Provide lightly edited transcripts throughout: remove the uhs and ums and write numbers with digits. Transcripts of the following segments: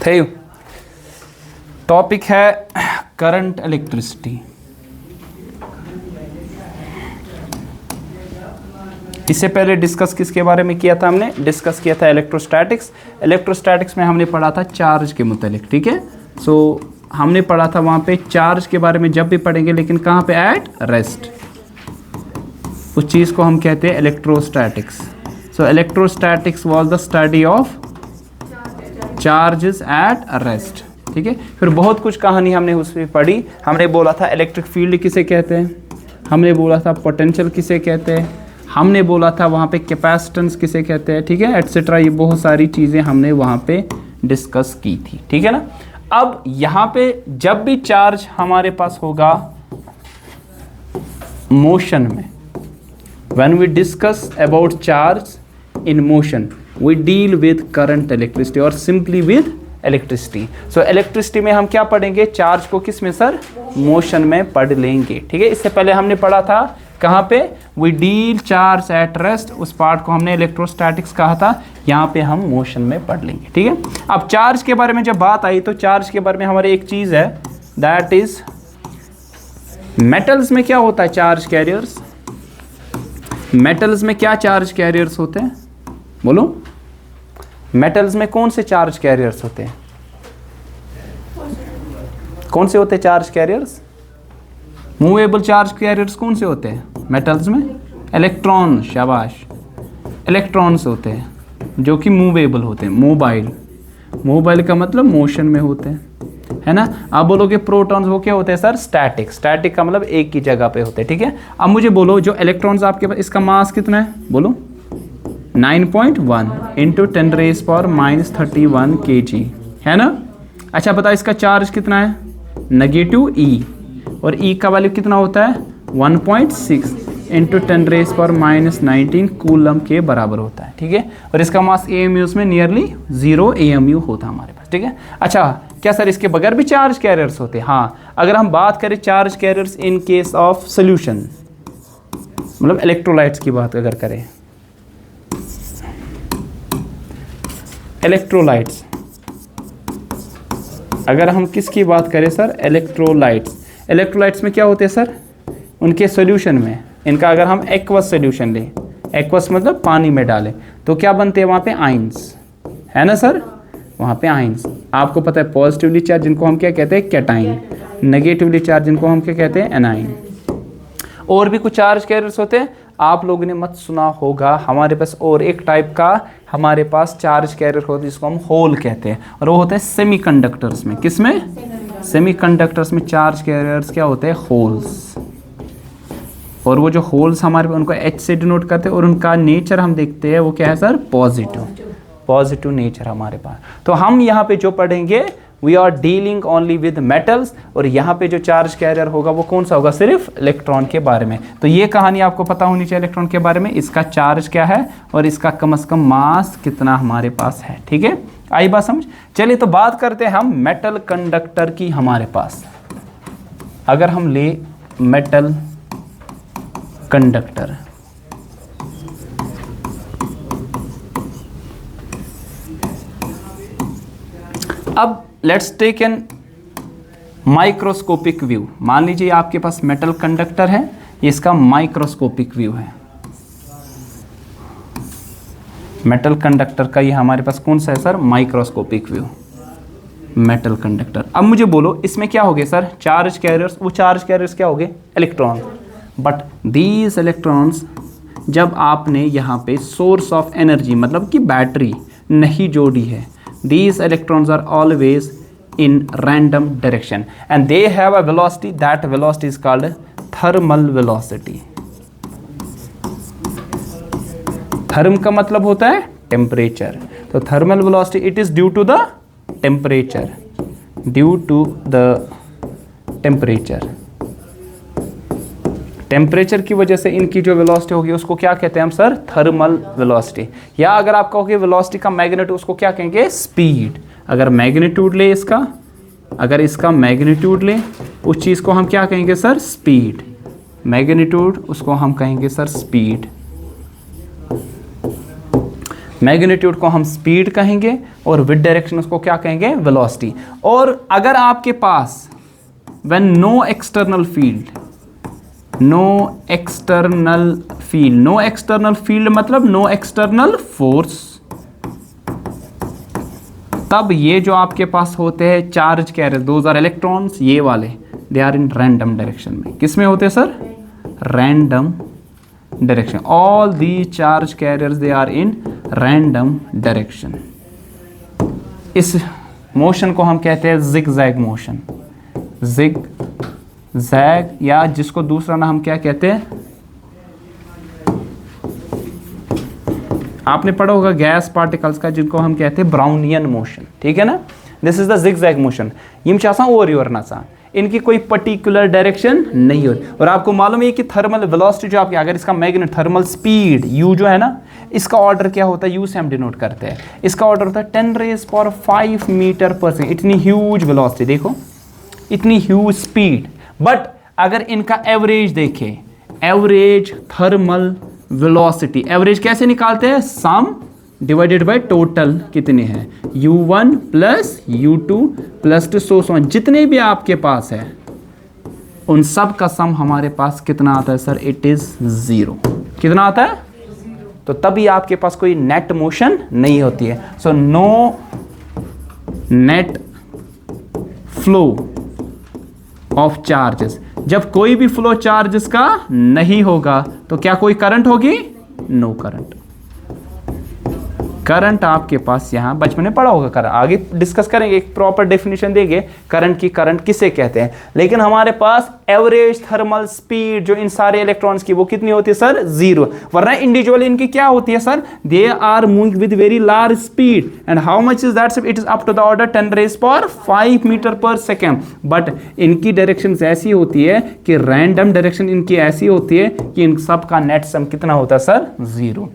थे टॉपिक है current electricity. इससे पहले डिस्कस किसके बारे में किया था हमने? डिस्कस किया था इलेक्ट्रोस्टैटिक्स। इलेक्ट्रोस्टैटिक्स में हमने पढ़ा था चार्ज के मुतालिक, ठीक है। सो हमने पढ़ा था वहाँ पे चार्ज के बारे में, जब भी पढ़ेंगे लेकिन कहाँ पे? Eight rest. उस चीज़ को हम कहते हैं electrostatics. So electrostatics was the study of charges at rest, ठीक है। फिर बहुत कुछ कहानी हमने उसमें पढ़ी। हमने बोला था इलेक्ट्रिक फील्ड किसे कहते हैं, हमने बोला था पोटेंशियल किसे कहते हैं, हमने बोला था वहाँ पे कैपेसिटेंस किसे कहते हैं, ठीक है, एटसेट्रा। ये बहुत सारी चीज़ें हमने वहाँ पे डिस्कस की थी, ठीक है ना। अब यहाँ पे जब भी चार्ज हमारे पास होगा मोशन में, when we discuss about charge in motion we deal with current electricity और simply with electricity. So electricity में हम क्या पढ़ेंगे? चार्ज को किस में सर? मोशन में पढ़ लेंगे, ठीक है। इससे पहले हमने पढ़ा था कहाँ पे? We deal charge at rest, उस पार्ट को हमने इलेक्ट्रोस्टैटिक्स कहा था। यहाँ पे हम मोशन में पढ़ लेंगे, ठीक है। अब चार्ज के बारे में जब बात आई तो चार्ज के बारे में हमारी एक चीज़ है, दैट इज मेटल्स में क्या होता है? Charge carriers. मेटल्स में क्या चार्ज कैरियर्स होते हैं? बोलो, मेटल्स में कौन से चार्ज कैरियर्स होते हैं? कौन से होते हैं charge carriers? Movable charge carriers कौन से होते हैं मेटल्स में? इलेक्ट्रॉन, शाबाश, इलेक्ट्रॉन्स होते हैं जो कि मूवेबल होते हैं। मोबाइल, मोबाइल का मतलब मोशन में होते हैं, है ना। आप बोलोगे प्रोटॉन्स, वो क्या होते हैं सर? स्टैटिक। स्टैटिक का मतलब एक ही जगह पे होते हैं, ठीक है। अब मुझे बोलो जो इलेक्ट्रॉन्स आपके पास, इसका मास कितना है? बोलो 9.1 इंटू 10⁻³ kg, है ना। अच्छा बताओ इसका चार्ज कितना है? नेगेटिव ई, और ई का वैल्यू कितना होता है? 1.6 इंटू 10⁻19 कूलम के बराबर होता है, ठीक है। और इसका मास AMUs में नियरली 0 AMU होता है हमारे पास, ठीक है। अच्छा क्या सर इसके बगैर भी चार्ज कैरियर्स होते हैं? हाँ, अगर हम बात करें charge carriers in case of solution, मतलब इलेक्ट्रोलाइट्स की बात अगर करें, इलेक्ट्रोलाइट्स, अगर हम किसकी बात करें सर? इलेक्ट्रोलाइट्स। इलेक्ट्रोलाइट्स में क्या होते हैं सर? उनके सॉल्यूशन में, इनका अगर हम एक्वस सॉल्यूशन लें, एक्वस मतलब पानी में डालें, तो क्या बनते हैं वहाँ पे? आयंस, है ना सर। वहाँ पे आयंस, आपको पता है पॉजिटिवली चार्ज जिनको हम क्या कहते हैं? कैटाइन, नेगेटिवली चार्ज जिनको हम क्या कहते हैं? एनाइन। और भी कुछ चार्ज कैरियर्स होते हैं, आप लोगों ने मत सुना होगा हमारे पास और एक टाइप का हमारे पास चार्ज कैरियर होता है जिसको हम होल कहते हैं, और वो होता है सेमीकंडक्टर्स में। किस में? सेमीकंडक्टर्स में चार्ज कैरियर्स क्या होते हैं? होल्स। और वो जो होल्स हमारे उनको H से डिनोट करते हैं, और उनका नेचर हम देखते हैं वो क्या है सर? पॉजिटिव, पॉजिटिव नेचर हमारे पास। तो हम यहाँ पे जो पढ़ेंगे we are dealing only with metals, और यहाँ पे जो चार्ज कैरियर होगा वो कौन सा होगा? सिर्फ इलेक्ट्रॉन के बारे में। तो ये कहानी आपको पता होनी चाहिए इलेक्ट्रॉन के बारे में, इसका चार्ज क्या है और इसका कम से कम मास कितना हमारे पास है, ठीक है। आई बात समझ? चलिए तो बात करते हैं हम मेटल कंडक्टर की। हमारे पास अगर हम ले मेटल कंडक्टर, अब let's take an microscopic view. मान लीजिए आपके पास मेटल कंडक्टर है, ये इसका माइक्रोस्कोपिक व्यू है। मेटल कंडक्टर का ये हमारे पास कौन सा है sir? Microscopic view, metal conductor. अब मुझे बोलो इसमें क्या हो गए सर? Charge carriers. वो चार्ज कैरियर्स क्या हो गए? इलेक्ट्रॉन। बट दीज इलेक्ट्रॉन्स जब आपने यहाँ पे सोर्स ऑफ एनर्जी मतलब कि बैटरी नहीं जोड़ी है, these electrons are always in random direction and they have a velocity, that velocity is called thermal velocity. therm का मतलब होता है temperature, तो thermal velocity it is due to the temperature, due to the temperature. Temperature की वजह से इनकी जो वेलोसिटी होगी उसको क्या कहते हैं हम सर? Thermal velocity. या अगर आप कहोगे वेलोसिटी का मैग्नीट्यूड, उसको क्या कहेंगे? स्पीड। अगर मैग्नीट्यूड ले इसका, अगर इसका मैग्नीट्यूड ले, उस चीज़ को हम क्या कहेंगे सर? स्पीड। मैग्नीट्यूड उसको हम कहेंगे सर स्पीड। मैग्नीट्यूड को हम स्पीड कहेंगे और विद डायरेक्शन उसको क्या कहेंगे, वेलोसिटी। और अगर आपके पास व्हेन नो एक्सटर्नल फील्ड मतलब नो एक्सटर्नल फोर्स, तब ये जो आपके पास होते हैं charge carrier, those are electrons, ये वाले they are in random direction में। किस में होते हैं sir, random direction. All the charge carriers they are in random direction. इस मोशन को हम कहते हैं zig zag motion, zigzag, या जिसको दूसरा नाम क्या कहते हैं, आपने पढ़ा होगा गैस पार्टिकल्स का, जिनको हम कहते हैं ब्राउनियन मोशन, ठीक है ना। This is the zig zag motion. यम और योर नसा, इनकी कोई पर्टिकुलर डायरेक्शन नहीं होती। और आपको मालूम है कि थर्मल वेलोसिटी जो आपकी, अगर इसका मैग्नेट थर्मल स्पीड u जो है ना, इसका ऑर्डर क्या होता है, u से हम डिनोट करते हैं। इसका ऑर्डर होता है 10⁵ मीटर पर सेकेंड। इतनी ह्यूज वेलोसिटी, देखो इतनी ह्यूज स्पीड। बट अगर इनका एवरेज देखें, एवरेज थर्मल वेलोसिटी, एवरेज कैसे निकालते हैं, सम डिवाइडेड बाय टोटल कितने हैं, u1 plus u2 plus so जितने भी आपके पास है उन सब का सम हमारे पास कितना आता है सर, इट इज 0। कितना आता है, तो तभी आपके पास कोई नेट मोशन नहीं होती है। So no net flow of charges. जब कोई भी फ्लो चार्जेस का नहीं होगा तो क्या कोई करंट होगी, नो करंट। करंट आपके पास यहाँ बचपन में पढ़ा होगा, करंट आगे डिस्कस करेंगे, एक प्रॉपर डेफिनेशन देंगे करंट की, करंट किसे कहते हैं। लेकिन हमारे पास एवरेज थर्मल स्पीड जो इन सारे इलेक्ट्रॉन्स की वो कितनी होती है सर, 0। वरना इंडिविजुअली इनकी क्या होती है sir, they are moving with very large speed. And how much is that, it is up to the order 10⁵ metre per second. But इनकी डायरेक्शन ऐसी होती है कि रैंडम डायरेक्शन इनकी ऐसी होती है कि इन सब का नेट सम कितना होता है sir, 0।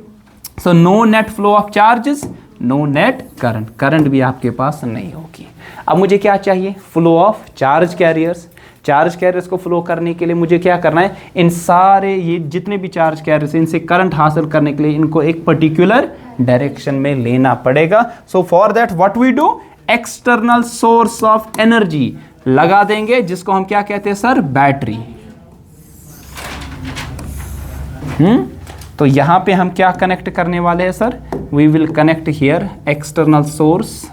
So no net flow of charges, no net current, current भी आपके पास नहीं होगी। अब मुझे क्या चाहिए, flow of charge carriers. Charge carriers को फ्लो करने के लिए मुझे क्या करना है, इन सारे ये जितने भी चार्ज कैरियर्स, इनसे करंट हासिल करने के लिए इनको एक पर्टिकुलर डायरेक्शन में लेना पड़ेगा। So for that what we do, external source of energy लगा देंगे, जिसको हम क्या कहते हैं सर, बैटरी। तो यहां पे हम क्या कनेक्ट करने वाले हैं sir, we will connect here external source,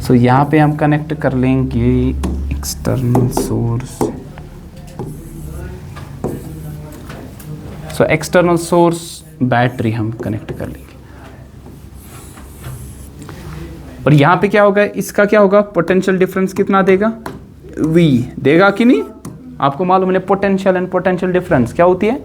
so यहां पे हम कनेक्ट कर लेंगे external source. So external source battery हम कनेक्ट कर लेंगे। और यहां पे क्या होगा, इसका क्या होगा, पोटेंशियल डिफरेंस कितना देगा, V देगा कि नहीं, आपको मालूम है पोटेंशियल एंड पोटेंशियल डिफरेंस क्या होती है,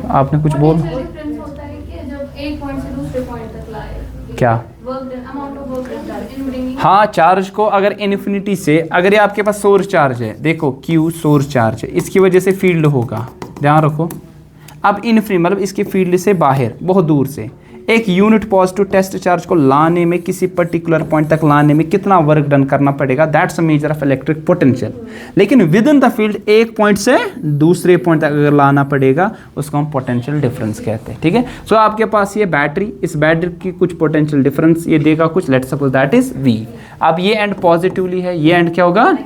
आपने कुछ बोल, होता है कि जब एक पॉइंट से दूसरे पॉइंट तक लाए, क्या, अमाउंट ऑफ वर्क। हाँ, चार्ज को अगर इन्फिनिटी से, अगर ये आपके पास सोर्स चार्ज है, देखो Q सोर्स चार्ज है, इसकी वजह से फील्ड होगा, ध्यान रखो। अब इन्फिनिटी मतलब इसके फील्ड से बाहर बहुत दूर से एक यूनिट पॉजिटिव टेस्ट चार्ज को लाने में, किसी पर्टिकुलर पॉइंट तक लाने में कितना वर्क डन करना पड़ेगा, that's a measure of electric potential. लेकिन विद इन द फील्ड एक पॉइंट से दूसरे पॉइंट तक अगर लाना पड़ेगा, उसको हम पोटेंशियल डिफरेंस कहते हैं, ठीक है। सो आपके पास ये बैटरी, इस बैटरी की कुछ पोटेंशियल डिफरेंस ये देगा कुछ, let's suppose that is V। अब ये एंड पॉजिटिवली है, ये एंड क्या होगा,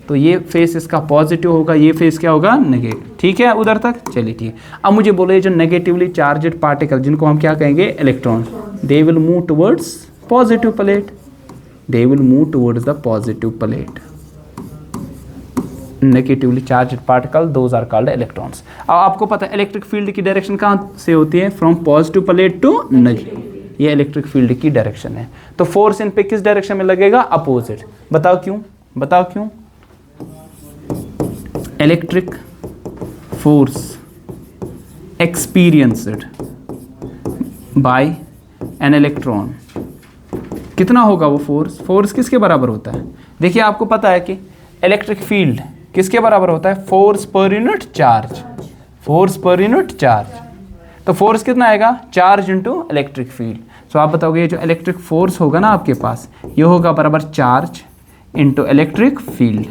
तो ये फेस इसका पॉजिटिव होगा, ये फेस क्या होगा, नेगेटिव, ठीक है उधर तक, चलिए ठीक है। अब मुझे बोलो, ये जो नेगेटिवली चार्जड पार्टिकल जिनको हम क्या कहेंगे, electron, they will move towards positive plate, they will move towards the positive plate. Negatively charged particle, those are called electrons. अब आपको पता है इलेक्ट्रिक फील्ड की डायरेक्शन कहाँ से होती है, from positive plate to negative, ये इलेक्ट्रिक फील्ड की डायरेक्शन है। तो फोर्स इन पे किस डायरेक्शन में लगेगा, अपोजिट। बताओ क्यों, बताओ क्यों, electric force experienced bye an electron, कितना होगा वो फोर्स, फोर्स किसके बराबर होता है, देखिए आपको पता है कि इलेक्ट्रिक फील्ड किसके बराबर होता है, force per unit charge, force per unit charge. तो फोर्स कितना आएगा, चार्ज इंटू इलेक्ट्रिक फील्ड। सो आप बताओगे ये जो इलेक्ट्रिक फोर्स होगा ना आपके पास, ये होगा बराबर चार्ज इंटू इलेक्ट्रिक फील्ड।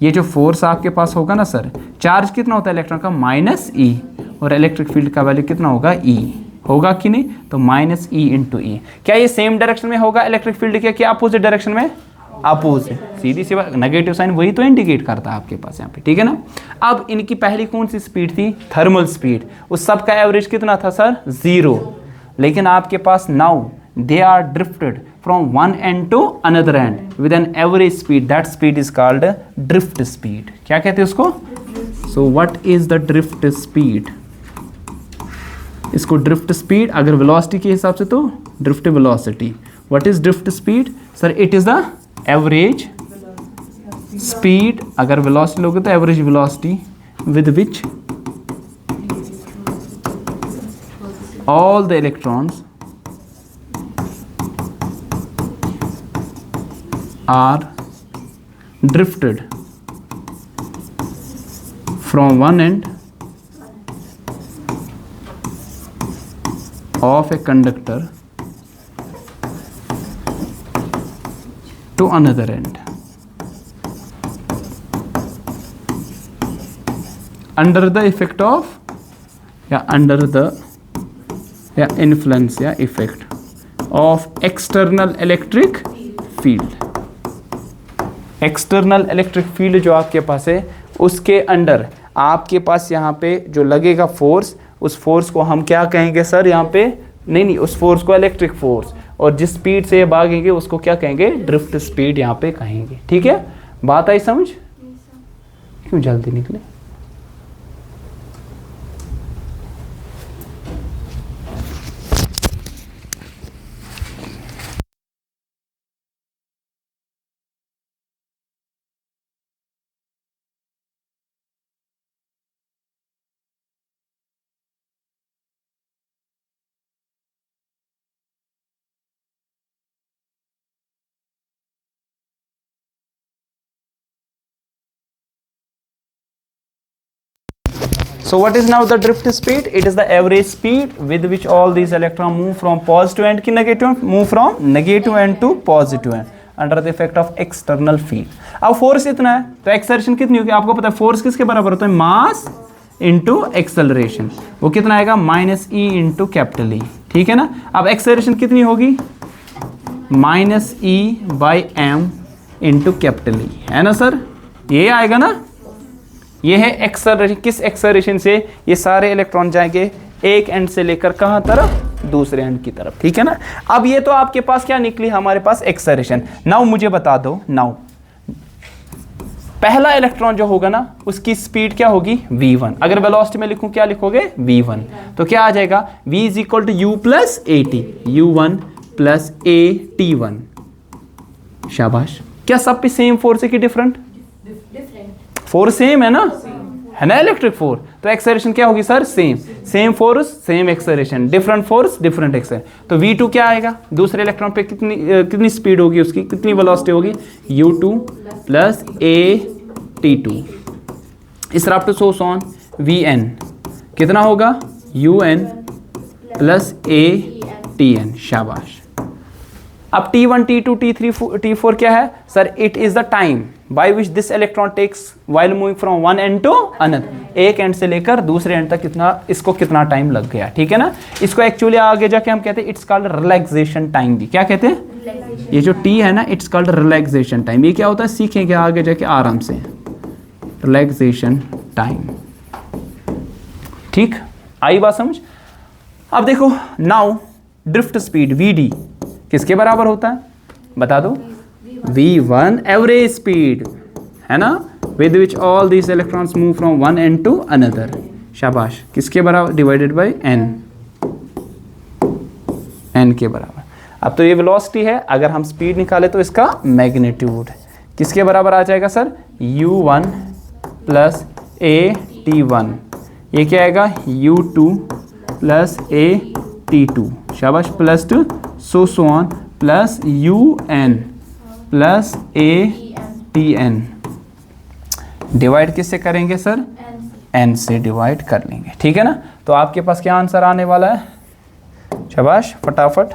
ये जो फोर्स आपके पास होगा ना सर, चार्ज कितना होता है इलेक्ट्रॉन का, माइनस ई, और इलेक्ट्रिक फील्ड का वैल्यू कितना होगा, ई होगा कि नहीं, तो माइनस ई इंटू ई। क्या ये सेम डायरेक्शन में होगा इलेक्ट्रिक फील्ड के, क्या अपोजिट डायरेक्शन में, अपोजिट, सीधी सी बात, नेगेटिव साइन वही तो इंडिकेट करता है आपके पास यहाँ पे, ठीक है ना। अब इनकी पहली कौन सी स्पीड थी, थर्मल स्पीड, उस सब का एवरेज कितना था सर, 0, लेकिन आपके पास now they are drifted from one end to another end with an average speed, that speed is called drift speed. क्या कहते हैं उसको, so what is the drift speed, इसको ड्रिफ्ट स्पीड अगर वेलोसिटी के हिसाब से तो drift velocity, what is drift speed sir, it is the average speed, अगर वेलोसिटी लोगे तो average velocity with which all the electrons are drifted from one end of a conductor to another end under the effect of, under the influence effect of external electric field। External electric field जो आपके पास है उसके under आपके पास यहाँ पे जो लगेगा force, उस फोर्स को हम क्या कहेंगे सर, यहाँ पे नहीं, उस फोर्स को इलेक्ट्रिक फोर्स, और जिस स्पीड से ये भागेंगे उसको क्या कहेंगे, ड्रिफ्ट स्पीड यहाँ पे कहेंगे। ठीक है, बात आई समझ, क्यों जल्दी निकले। So what is now the drift speed? It is the average speed with which all these electrons move from positive end to negative, move from negative end to positive end under the effect of external field। अब force इतना है तो acceleration कितनी होगी, आपको पता है force किसके बराबर होता है, मास इंटू एक्सेलरेशन, वो कितना आएगा, minus E into capital E. ठीक है ना, अब एक्सेलरेशन कितनी होगी, minus E by M into capital E, है ना सर, ये आएगा ना। ये है एक्सेलरेशन, किस एक्सेलरेशन से ये सारे इलेक्ट्रॉन जाएंगे एक एंड से लेकर कहां तरफ, दूसरे एंड की तरफ। ठीक है ना, अब ये तो आपके पास क्या निकली, हमारे पास एक्सेलरेशन। नाउ मुझे बता दो, नाउ पहला इलेक्ट्रॉन जो होगा ना उसकी स्पीड क्या होगी, v1। अगर वेलोसिटी में लिखूं क्या लिखोगे, v1, तो क्या आ जाएगा, v is equal to u plus a t, u1 plus a t1। शाबाश, क्या सब पे सेम फोर्स है कि डिफरेंट, फोर्स सेम है ना, है ना इलेक्ट्रिक फोर्स, तो एक्सेलरेशन क्या होगी sir, same force same acceleration, different force different acceleration. तो v2 क्या आएगा, दूसरे इलेक्ट्रॉन पे कितनी स्पीड होगी, उसकी कितनी वेलोसिटी होगी, u2 प्लस ए t2 इस राफ्ट सो ऑन vn कितना होगा, un प्लस ए tn। शाबाश, अब t1 t2 t3 t4 क्या है sir, it is the time by which this electron takes while moving from one end to another, एक एंड से लेकर दूसरे एंड तक इसको कितना टाइम लग गया। ठीक है ना, इसको एक्चुअली आगे जाके हम कहते हैं इट्स कॉल्ड रिलैक्सेशन टाइम भी। क्या कहते हैं, ये जो टी है ना, इट्स कॉल्ड रिलैक्सेशन टाइम। ये क्या होता है, सीखेंगे आगे जाके आराम से, रिलैक्सेशन टाइम। ठीक, आई बात समझ। अब देखो, नाउ ड्रिफ्ट स्पीड vd किसके बराबर होता है, बता दो, v1 एवरेज स्पीड, है ना, with which all these electrons move from one end to another. शाबाश, किसके बराबर, डिवाइडेड बाय n के बराबर। अब तो ये वेलोसिटी है, अगर हम स्पीड निकाले तो इसका मैग्नीट्यूड किसके बराबर आ जाएगा sir, u1 plus a t1, ये क्या आएगा, u2 प्लस ए t2। शाबाश, plus to so on plus un plus A tn। Divide किससे करेंगे सर, n से डिवाइड कर लेंगे। ठीक है ना, तो आपके पास क्या आंसर आने वाला है, शाबाश, फटाफट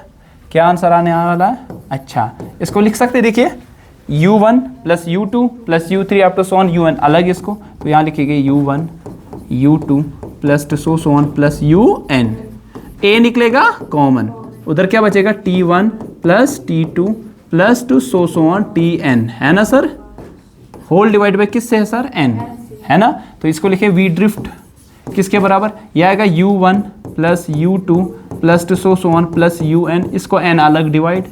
क्या आंसर आने वाला है। अच्छा, इसको लिख सकते, देखिए u1 plus u2 plus u3 up to so on un, अलग इसको, तो यहाँ लिखेंगे u1 u2 plus to so on plus un, a निकलेगा कॉमन, उधर क्या बचेगा t1 plus t2 plus to so on tn, है ना सर, होल डिवाइड बाई किससे है सर, n, है ना। तो इसको लिखे v ड्रिफ्ट किसके बराबर, यह आएगा u1 plus u2 plus to so on plus un, इसको n अलग डिवाइड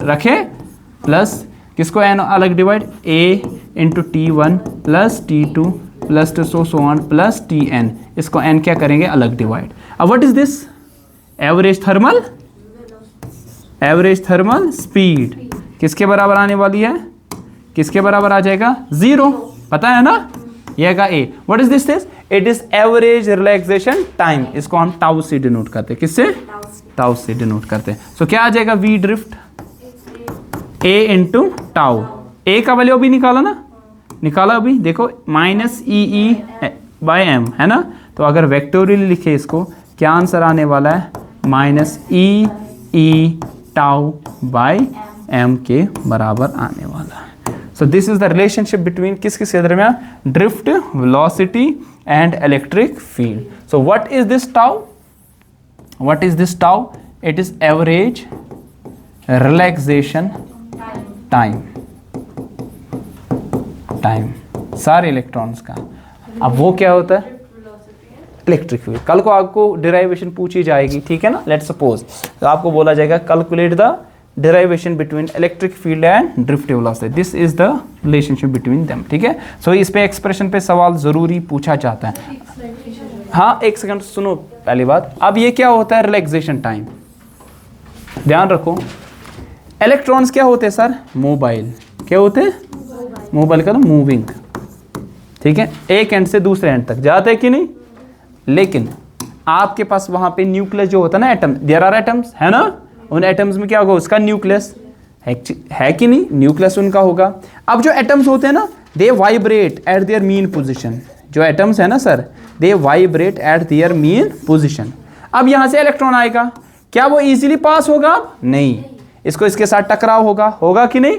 रखे, प्लस किसको n अलग divide, a into t1 plus t2 plus to so on plus tn, इसको n क्या करेंगे अलग डिवाइड। अब what is this, average thermal speed किसके बराबर आने वाली है, किसके बराबर आ जाएगा, 0, पता है ना, ये आएगा a। What is this, it is average relaxation time, इसको हम टाउ से डिनोट करते हैं, किससे, टाउ से डिनोट करते हैं। सो क्या आ जाएगा v drift a into tau, a का वैल्यू भी निकाला ना, निकाला अभी, देखो माइनस ई बाय एम, है ना। तो अगर वेक्टोरियल लिखे इसको, क्या आंसर आने वाला है, minus E tau bye M के बराबर आने वाला है। So this is the relationship between किसके दरमियान, drift velocity and electric field. So what is this tau, what is this tau, it is average relaxation time, सारे इलेक्ट्रॉन्स का। अब वो क्या होता है, इलेक्ट्रिक फील्ड। कल को आपको डिराइवेशन पूछी जाएगी, ठीक है ना, लेट्स सपोज, तो आपको बोला जाएगा calculate the derivation between electric field and drift velocity, this is the relationship between them, ठीक है। सो इस पे एक्सप्रेशन पे सवाल जरूरी पूछा जाता है। हाँ एक सेकंड सुनो, पहली बात, अब ये क्या होता है रिलैक्सेशन टाइम, ध्यान रखो, इलेक्ट्रॉन्स क्या होते हैं सर, मोबाइल, क्या होते हैं, मोबाइल का ना मूविंग, ठीक है, एक एंड से दूसरे एंड तक जाते हैं कि नहीं, लेकिन आपके पास वहां पे न्यूक्लियस जो होता है ना, एटम, देयर आर एटम्स, है ना, उन एटम्स में क्या होगा, उसका न्यूक्लियस है कि नहीं, न्यूक्लियस उनका होगा। अब जो एटम्स होते हैं ना, they vibrate at their mean position, जो एटम्स है ना sir, they vibrate at their mean position. अब यहां से इलेक्ट्रॉन आएगा, क्या वो इजीली पास होगा, नहीं, इसको इसके साथ टकराव होगा कि नहीं,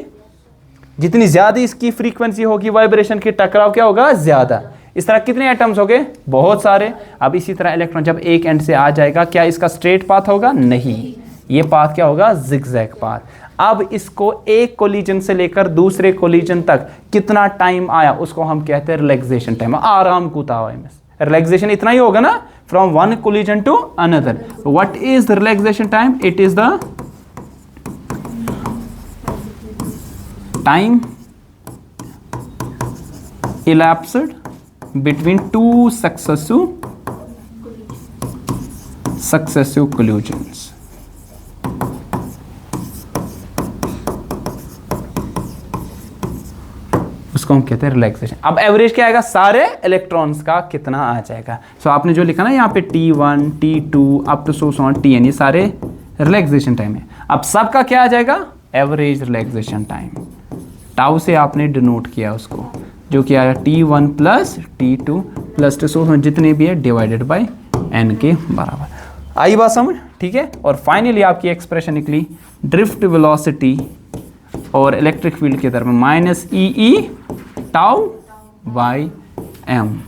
जितनी ज्यादा इसकी फ्रीक्वेंसी होगी वाइब्रेशन की, टकराव क्या होगा, ज्यादा। इस तरह कितने एटम्स हो गए, बहुत सारे। अब इसी तरह इलेक्ट्रॉन जब एक एंड से आ जाएगा, क्या इसका स्ट्रेट पाथ होगा, नहीं, ये पाथ क्या होगा, जिगजैग पाथ। अब इसको एक कोलिजन से लेकर दूसरे कोलिजन तक कितना टाइम आया, उसको हम कहते हैं रिलैक्सेशन टाइम, आराम कूदा हुआ है, रिलैक्सेशन इतना ही होगा ना, from one collision to another. What is the relaxation time, it is the time elapsed between two successive collisions। उसको हम कहते हैं रिलैक्सेशन। अब एवरेज क्या आएगा, सारे इलेक्ट्रॉन्स का कितना आ जाएगा। सो आपने जो लिखा ना यहाँ पे T1 T2 up to so on Tn, ये सारे रिलैक्सेशन टाइम है। अब सबका क्या आ जाएगा, एवरेज रिलैक्सेशन टाइम, टाउ से आपने डिनोट किया उसको, जो कि आया T1 plus T2 plus to सो जितने भी है डिवाइडेड बाय n के बराबर। आई बात समझ, ठीक है। और फाइनली आपकी एक्सप्रेशन निकली ड्रिफ्ट वेलोसिटी और इलेक्ट्रिक फील्ड के दरमियान minus E tau by M.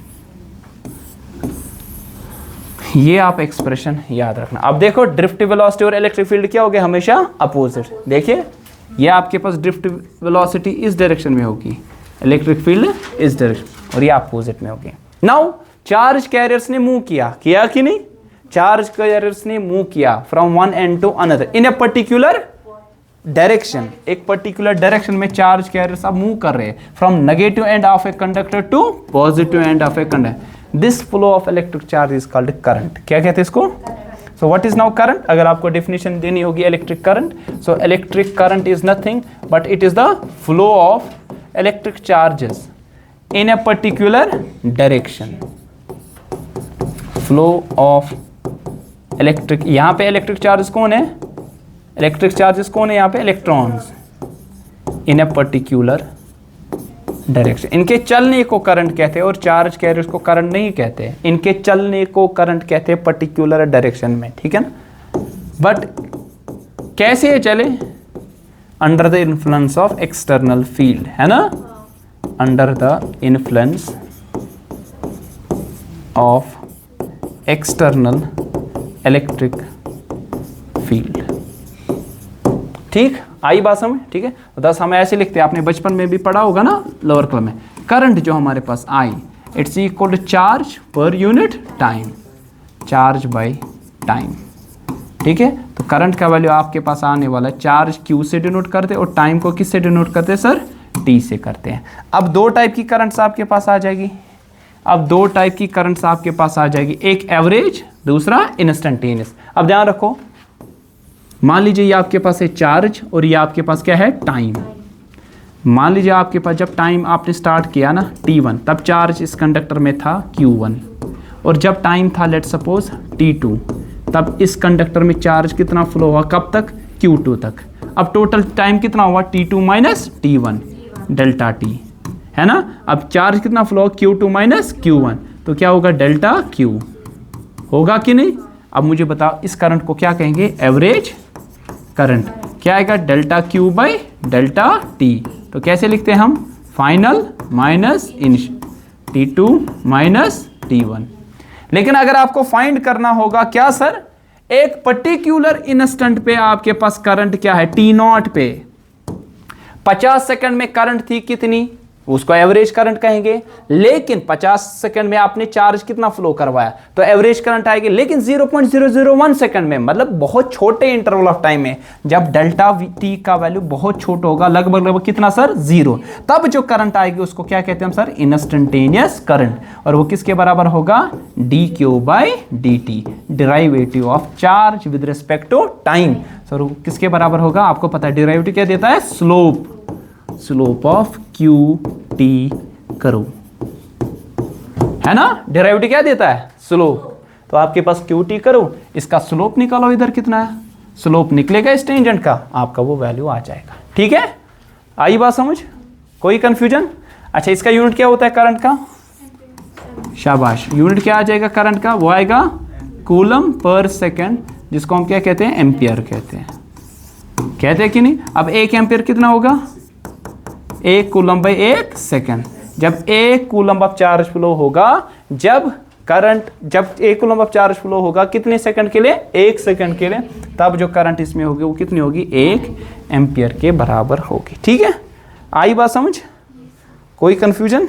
ये आप एक्सप्रेशन याद रखना। अब देखो ड्रिफ्ट वेलोसिटी और इलेक्ट्रिक फील्ड क्या हो गया, हमेशा अपोजिट। देखिए ये आपके पास ड्रिफ्ट वेलोसिटी इस डायरेक्शन में होगी, इलेक्ट्रिक फील्ड इस डायरेक्शन, और ये अपोजिट में होगी। नाउ चार्ज कैरियर्स ने मूव किया कि नहीं, चार्ज कैरियर्स ने मूव किया from one end to another in a particular direction. एक पर्टिकुलर डायरेक्शन में चार्ज कैरियर्स अब मूव कर रहे हैं from negative end of a conductor to positive end of a conductor. This flow of electric charge is called current. क्या कहते हैं इसको, so what is now current. अगर आपको डेफिनेशन देनी होगी electric current, so electric current is nothing but it is the flow of electric charges in a particular direction. Flow of electric, यहाँ पे इलेक्ट्रिक चार्जेस कौन है, इलेक्ट्रिक चार्जेस कौन है यहाँ पे, electrons in a particular direction. इनके चलने को करंट कहते हैं और चार्ज कैरियर्स को करंट नहीं कहते, इनके चलने को करंट कहते हैं पर्टिकुलर डायरेक्शन में, ठीक है ना। बट कैसे ये चले, under the influence of external field, है ना, under the influence of external electric field. ठीक, आई बात समझ? ठीक है, तो 10 हम ऐसे लिखते हैं, आपने बचपन में भी पढ़ा होगा ना लोअर क्लास में। करंट जो हमारे पास आई, it's equal to charge per unit time, charge by time. ठीक है, तो करंट का वैल्यू आपके पास आने वाला है, चार्ज क्यू से डिनोट करते हैं और टाइम को किससे डिनोट करते हैं सर? टी से करते हैं। अब दो टाइप की करंट्स आपके पास आ जाएगी, अब दो टाइप की करंट्स आपके पास आ जाएगी, एक एवरेज, दूसरा इंस्टेंटेनियस। अब ध्यान रखो, मान लीजिए ये आपके पास है चार्ज और ये आपके पास क्या है? टाइम। मान लीजिए आपके पास जब टाइम आपने स्टार्ट किया ना t1, तब चार्ज इस कंडक्टर में था q1, और जब टाइम था लेट सपोज t2, तब इस कंडक्टर में चार्ज कितना फ्लो हुआ, कब तक? q2 तक। अब टोटल टाइम कितना हुआ? t2 minus t1, delta t, है ना। अब चार्ज कितना फ्लो हुआ? q2 माइनस q1, तो क्या होगा? डेल्टा q होगा कि नहीं? अब मुझे बताओ इस करंट को क्या कहेंगे? Average current. क्या आएगा? Delta Q by delta T. तो कैसे लिखते हैं हम? Final minus initial, T2 minus T1। लेकिन अगर आपको फाइंड करना होगा क्या सर? एक पर्टिकुलर इंस्टेंट पे आपके पास करंट क्या है? T0 पे 50 सेकंड में करंट थी कितनी, उसको एवरेज करंट कहेंगे। लेकिन 50 सेकंड में आपने चार्ज कितना फ्लो करवाया, तो एवरेज करंट आएगी। लेकिन 0.001 सेकंड में, मतलब बहुत छोटे इंटरवल ऑफ टाइम में, जब डेल्टा टी का वैल्यू बहुत छोटा होगा, लगभग कितना सर? 0, तब जो करंट आएगी उसको क्या कहते हैं हम सर? Instantaneous current. और वो किसके बराबर होगा? D q by d t, derivative of charge with respect to time. Sir वो किसके बराबर होगा? आपको पता है डिराइवेटिव क्या देता है? Slope, slope of Q T करो, है ना। डेरिवेटिव क्या देता है? स्लोप। तो आपके पास क्यू टी करो, इसका स्लोप निकालो, इधर कितना है? स्लोप निकलेगा इस टेंजेंट का, आपका वो वैल्यू आ जाएगा। ठीक है, आई बात समझ? कोई कंफ्यूजन? अच्छा, इसका यूनिट क्या होता है करंट का? शाबाश, यूनिट क्या आ जाएगा करंट का? वो आएगा कूलम पर सेकेंड, जिसको हम क्या कहते हैं? एम्पियर कहते हैं। कहते हैं कि नहीं? अब 1 एम्पियर कितना होगा? 1 कूलम बाई 1 सेकेंड। जब 1 कूलम ऑफ चार्ज फ्लो होगा, जब 1 कूलम ऑफ चार्ज फ्लो होगा कितने सेकंड के लिए? 1 सेकंड के लिए, तब जो करंट इसमें होगी वो कितनी होगी? 1 एम्पियर के बराबर होगी। ठीक है, आई बात समझ? कोई कंफ्यूजन?